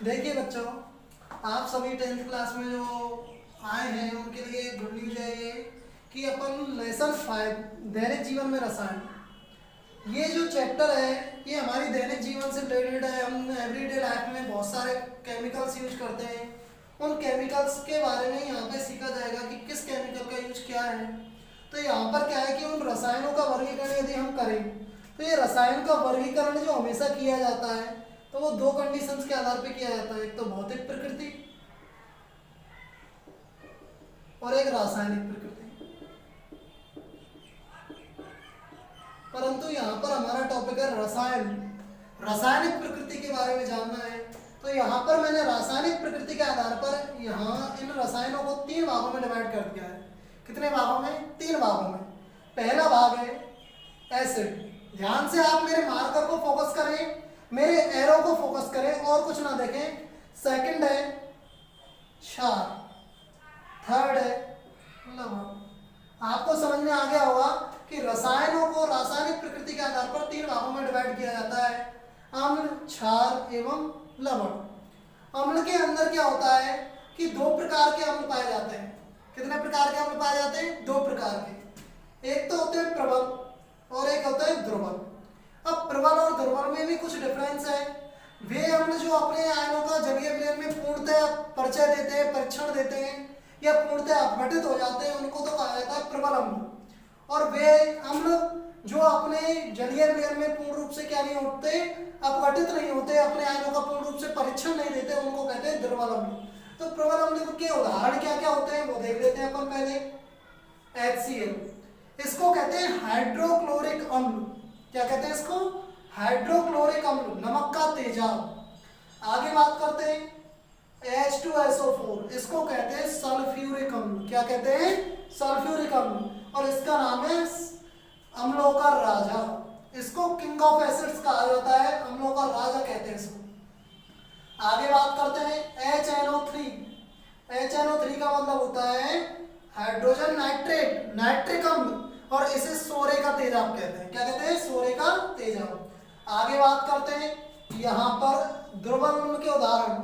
देखिए बच्चों, आप सभी 10th क्लास में जो आए हैं उनके लिए गुड न्यूज है ये कि अपन लेसन 5 दैनिक जीवन में रसायन, ये जो चैप्टर है ये हमारी दैनिक जीवन से रिलेटेड है। हम एवरीडे लाइफ में बहुत सारे केमिकल्स यूज करते हैं। उन केमिकल्स के बारे में यहाँ पे सीखा जाएगा कि किस केमिकल का यूज क्या है। तो यहाँ पर क्या है कि उन रसायनों का वर्गीकरण यदि हम करें तो ये रसायन का वर्गीकरण जो हमेशा किया जाता है तो वो दो कंडीशंस के आधार पे किया जाता है, एक तो भौतिक प्रकृति और एक रासायनिक प्रकृति। परंतु यहाँ पर हमारा टॉपिक है रसायन, रासायनिक प्रकृति के बारे में जानना है। तो यहाँ पर मैंने रासायनिक प्रकृति के आधार पर यहाँ इन रसायनों को 3 भागों में डिवाइड कर दिया है। कितने भागों में? 3 भागों में। पहला भाग है एसिड। ध्यान से आप मेरे मार्कर को फोकस करें, मेरे एरो को फोकस करें और कुछ ना देखें। सेकंड है क्षार, थर्ड है लवण। आपको समझ में आ गया होगा कि रसायनों को रासायनिक प्रकृति के आधार पर 3 भागों में डिवाइड किया जाता है, अम्ल, क्षार एवं लवण। अम्ल के अंदर क्या होता है कि 2 प्रकार के अम्ल पाए जाते हैं। कितने प्रकार के अम्ल पाए जाते हैं? 2 प्रकार के। एक तो होते हैं प्रबल और एक होता है दुर्बल। अब प्रबल और दुर्बल में भी कुछ डिफरेंस है। वे अम्ल जो अपने आयनों का जलीय विलयन में पूर्णतः परिचय देते हैं, परीक्षण देते हैं या पूर्णतः अपघटित हो जाते हैं, उनको तो कहा जाता है प्रबल अम्ल। और वे अम्ल जो अपने जलीय विलयन में पूर्ण रूप से क्या नहीं होते, अपघटित नहीं होते, अपने आयनों का पूर्ण रूप से परीक्षण नहीं देते, उनको कहते हैं दुर्बल अम्ल। तो प्रबल अम्ल के उदाहरण क्या क्या होते हैं वो देख लेते हैं अपन पहले। HCl, इसको कहते हैं हाइड्रोक्लोरिक अम्ल। क्या कहते हैं इसको? हाइड्रोक्लोरिक अम्ल, नमक का तेजाब। आगे बात करते हैं H2SO4, इसको कहते हैं सल्फ्यूरिक अम्ल। क्या कहते हैं? सल्फ्यूरिक अम्ल। और इसका नाम है अम्लों का राजा। इसको किंग ऑफ एसिड्स कहा जाता है, अम्लों का राजा कहते हैं इसको। आगे बात करते हैं HNO3। HNO3 का मतलब होता है हाइड्रोजन नाइट्रेट, नाइट्रिक अम्ल, और इसे सोरे का तेजाब कहते हैं। क्या कहते हैं? सोरे का तेजाब। आगे बात करते हैं यहाँ पर दुर्बल अम्ल के उदाहरण।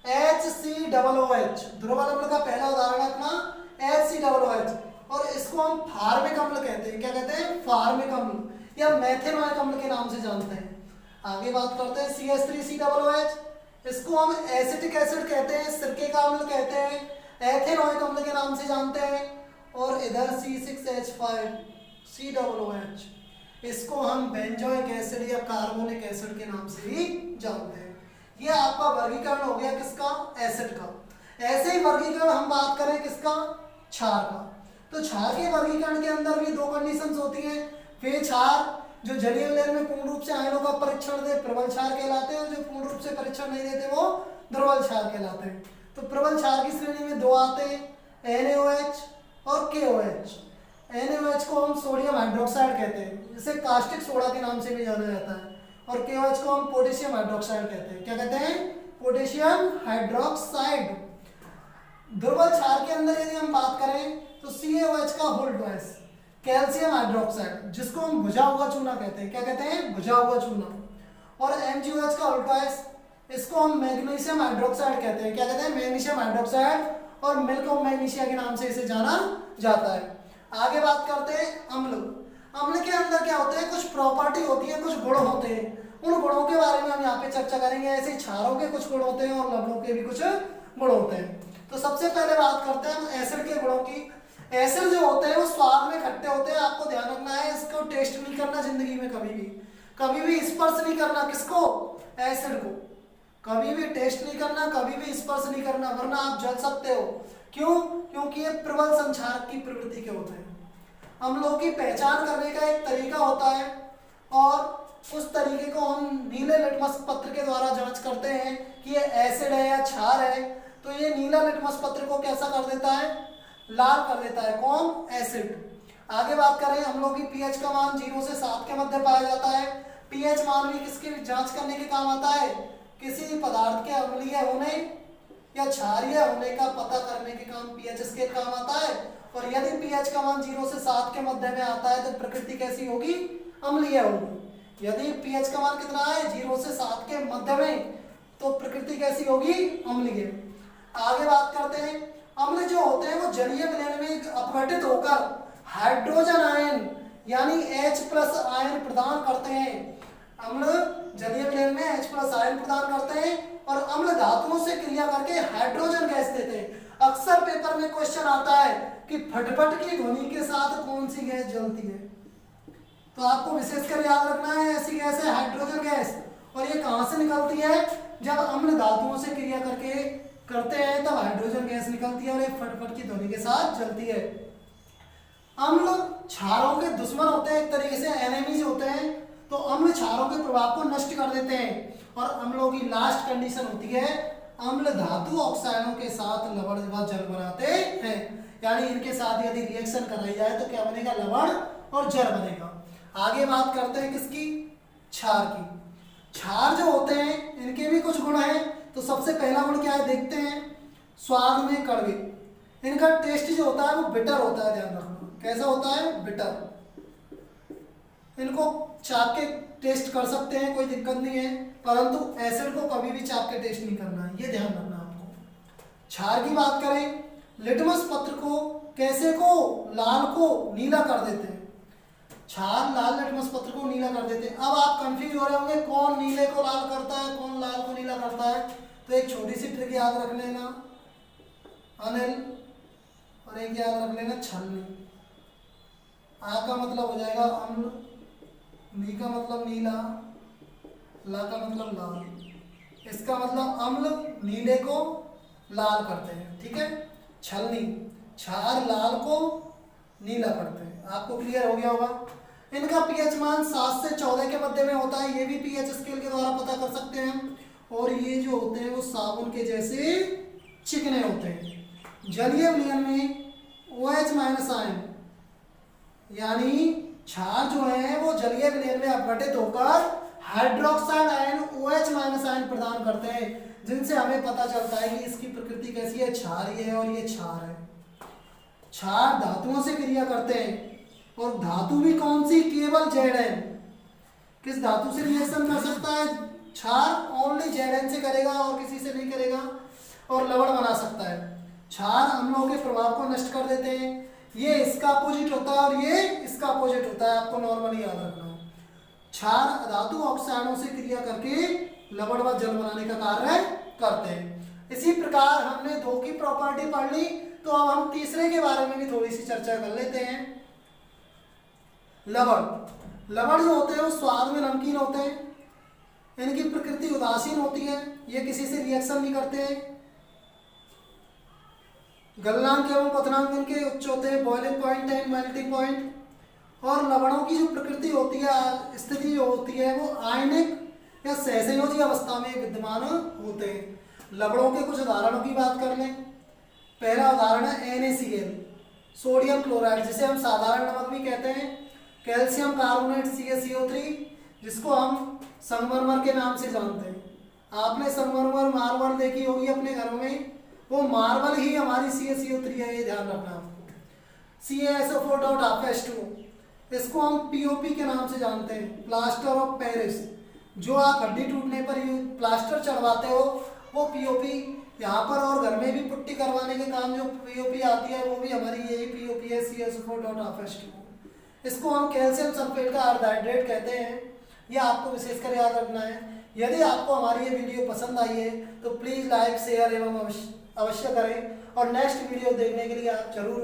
HCOOH, दुर्बल अम्ल का पहला उदाहरण है अपना HCOOH, और इसको हम फार्मिक अम्ल कहते हैं। क्या कहते हैं? फार्मिक अम्ल या मेथेनॉइक अम्ल के नाम से जानते हैं। आगे बात करते हैं CH3COOH, इसको हम एसिटिक एसिड कहते हैं, सिरके का अम्ल कहते हैं, एथेनॉइक अम्ल के नाम से जानते हैं। और इधर C6H5COOH, इसको हम बेंजोइक एसिड या कार्बोनिक एसिड के नाम से भी जानते हैं। ये आपका वर्गीकरण हो गया किसका? एसिड का। ऐसे ही वर्गीकरण हम बात करें किसका? क्षार का। तो क्षार के वर्गीकरण के अंदर भी 2 कंडीशंस होती हैं। वे क्षार जो जलीय विलयन में पूर्ण रूप से आयनों का परीक्षण दे प्रबल क्षार कहलाते हैं, और जो पूर्ण रूप से परीक्षण नहीं देते वो दुर्बल क्षार कहलाते हैं। तो प्रबल क्षार की श्रेणी में 2 आते हैं, NaOH और KOH। NaOH को हम सोडियम हाइड्रोक्साइड कहते हैं, जिसे कास्टिक सोडा के नाम से भी जाना जाता है, और KOH को हम पोटेशियम हाइड्रोक्साइड कहते हैं। क्या कहते हैं? Potassium hydroxide. दुर्बल क्षार के अंदर यदि हम बात करें तो CaOH का होल ट्वाइस, कैल्शियम हाइड्रोक्साइड, जिसको हम भुजा हुआ चूना कहते हैं। क्या कहते हैं? भुजा हुआ चूना। और MgOH का होल ट्वाइस, इसको हम मैग्नीशियम हाइड्रोक्साइड कहते हैं। क्या कहते हैं? मैग्नीशियम हाइड्रोक्साइड, और मिल्क ऑफ मैग्नीशिया के नाम से इसे जाना जाता है। आगे बात करते हैं अम्ल। अम्ल के अंदर क्या होते हैं? कुछ प्रॉपर्टी होती है, कुछ गुण होते हैं। उन गुणों के बारे में हम यहाँ पे चर्चा करेंगे। ऐसे ही क्षारों के कुछ गुण होते हैं और लवणों के भी कुछ गुण होते हैं। तो सबसे पहले बात करते हैं हम एसिड के गुणों की। एसिड जो होते हैं वो स्वाद में खट्टे होते हैं। आपको ध्यान रखना है, इसको टेस्ट नहीं करना जिंदगी में, कभी भी स्पर्श नहीं करना। किसको? एसिड को कभी भी टेस्ट नहीं करना, कभी भी स्पर्श नहीं करना, वरना आप जल सकते हो। क्यों? क्योंकि ये प्रबल संक्षारक की प्रवृत्ति के होते हैं। अम्लों की पहचान करने का एक तरीका होता है, और उस तरीके को हम नीले लिटमस पत्र के द्वारा जांच करते हैं कि ये एसिड है या क्षार है। तो ये नीला लिटमस पत्र को कैसा कर देता है? लाल कर देता है। कौन? एसिड। आगे बात करें, अम्लों की पीएच का मान 0 से 7 के मध्य पाया जाता है। पीएच मान भी किसकी जांच करने के काम आता है? किसी पदार्थ के अम्लीय होने या क्षारीय होने का पता करने के काम पीएच इसके काम आता है। और यदि पीएच का मान 0 से 7 के मध्य में आता है तो प्रकृति कैसी होगी? अम्लीय होगी। यदि पीएच का मान कितना है? 0 से 7 के मध्य में, तो प्रकृति कैसी होगी, अम्लीय। आगे बात करते हैं, अम्ल जो होते हैं वो जलीय विलयन में अपघटित होकर हाइड्रोजन आयन यानी H+ आयन प्रदान करते हैं। अम्ल जलीय विलयन में H+ आयन प्रदान करते हैं और अम्ल धातुओं से क्रिया करके हाइड्रोजन गैस देते हैं। अक्सर पेपर में क्वेश्चन आता है कि फटफट की ध्वनि के साथ कौन सी गैस जलती है, तो आपको विशेषकर याद रखना है ऐसी गैस है हाइड्रोजन गैस। और ये कहां से निकलती है, जब अम्ल धातुओं से क्रिया करते हैं तब हाइड्रोजन गैस निकलती है और ये फटफट की ध्वनि के साथ जलती है। अम्ल क्षारों के दुश्मन होते हैं, एक तरीके से एनिमीज होते हैं, तो अम्ल क्षारों के प्रभाव को नष्ट कर देते हैं। और अम्लों की लास्ट कंडीशन होती है अम्ल धातु ऑक्साइडों के साथ लवण व जल बनाते हैं, यानी इनके साथ यदि रिएक्शन कराई जाए तो क्या बनेगा, लवण और जल बनेगा। आगे बात करते हैं किसकी, क्षार की। क्षार जो होते हैं इनके भी कुछ गुण हैं, तो सबसे पहला गुण क्या है देखते हैं, स्वाद में कड़वे। इनका टेस्ट जो होता है वो बिटर होता है, ध्यान रखना कैसा होता है, बिटर। इनको चाक के टेस्ट कर सकते हैं, कोई दिक्कत नहीं है, परंतु एसिड को कभी भी चाक के टेस्ट नहीं करना है, ये ध्यान रखना आपको। क्षार की बात करें, लिटमस पत्र को कैसे को लाल को नीला कर देते हैं, क्षार लाल लिटमस पत्र को नीला कर देते हैं। अब आप कंफ्यूज हो रहे होंगे कौन नीले को लाल करता है, कौन लाल को नीला करता है, तो एक छोटी सी ट्रिक याद रख लेना, अनिल, और एक याद रख लेना छलनी। आ का मतलब हो जाएगा अम्ल, नी का मतलब नीला, ला का मतलब लाल। इसका मतलब अम्ल नीले को लाल करते हैं, ठीक है। छलनी, क्षार लाल को नीला करते हैं। आपको क्लियर हो गया होगा। इनका पीएच मान 7 से 14 के मध्य में होता है, ये भी पीएच स्केल के द्वारा पता कर सकते हैं। और ये जो होते हैं वो साबुन के जैसे चिकने होते हैं। जलीय विलयन में OH- आयन यानी क्षार जो है वो जलीय विलयन में अपघटित होकर हाइड्रोक्साइड आयन OH- आयन प्रदान करते हैं, जिनसे हमें पता चलता है कि इसकी प्रकृति कैसी है, क्षारीय है और ये क्षार है। क्षार धातुओं से क्रिया करते हैं, और धातु भी कौन सी, केवल Zn। किस धातु से रिएक्शन कर सकता है क्षार, ओनली Zn से करेगा और किसी से नहीं करेगा, और लवण बना सकता है। क्षार अम्लों के प्रभाव को नष्ट कर देते हैं, ये इसका अपोजिट होता है और ये इसका अपोजिट होता है, आपको नॉर्मली याद रखना है। क्षार धातु ऑक्साइडों से क्रिया करके लवण व जल बनाने का कार्य करते हैं। इसी प्रकार हमने 2 की प्रॉपर्टी पढ़ ली, तो अब हम तीसरे के बारे में भी थोड़ी सी चर्चा कर लेते हैं। लवण। लवण जो होते हैं वो स्वाद में नमकीन होते हैं, इनकी प्रकृति उदासीन होती है, ये किसी से रिएक्शन नहीं करते हैं। गलनांक एवं क्वथनांक इनके उच्च होते हैं, boiling point and melting point. और लवणों की जो प्रकृति होती है, स्थिति होती है, वो आयनिक या सहसंयोजी अवस्था में विद्यमान होते हैं। लवणों के कुछ उदाहरणों की बात कर लें। पहला उदाहरण है NaCl, सोडियम क्लोराइड, जिसे हम साधारण नमक भी कहते हैं। कैल्शियम कार्बोनेट CaCO3, जिसको हम संगमरमर के नाम से जानते हैं। आपने संगमरमर मार्बल देखी होगी अपने घरों में, वो मार्बल ही हमारी CaCO3 है, ये ध्यान रखना आपको। CaSO4.H2, इसको हम POP के नाम से जानते हैं, प्लास्टर ऑफ पेरिस। जो आप हड्डी टूटने पर प्लास्टर चढ़वाते हो वो POP यहाँ पर, और घर में भी पुट्टी करवाने के काम जो POP आती है वो भी हमारी यही POP है, CaSO4.H2। इसको हम कैल्शियम सल्फेट का अर्धहाइड्रेट कहते हैं, ये आपको विशेषकर याद रखना है। यदि आपको हमारी ये वीडियो पसंद आई है तो प्लीज़ लाइक, शेयर एवं अवश्य करें, और नेक्स्ट वीडियो देखने के लिए आप जरूर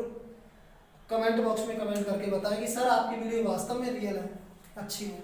कमेंट बॉक्स में कमेंट करके बताएं कि सर आपकी वीडियो वास्तव में रियल है, अच्छी है।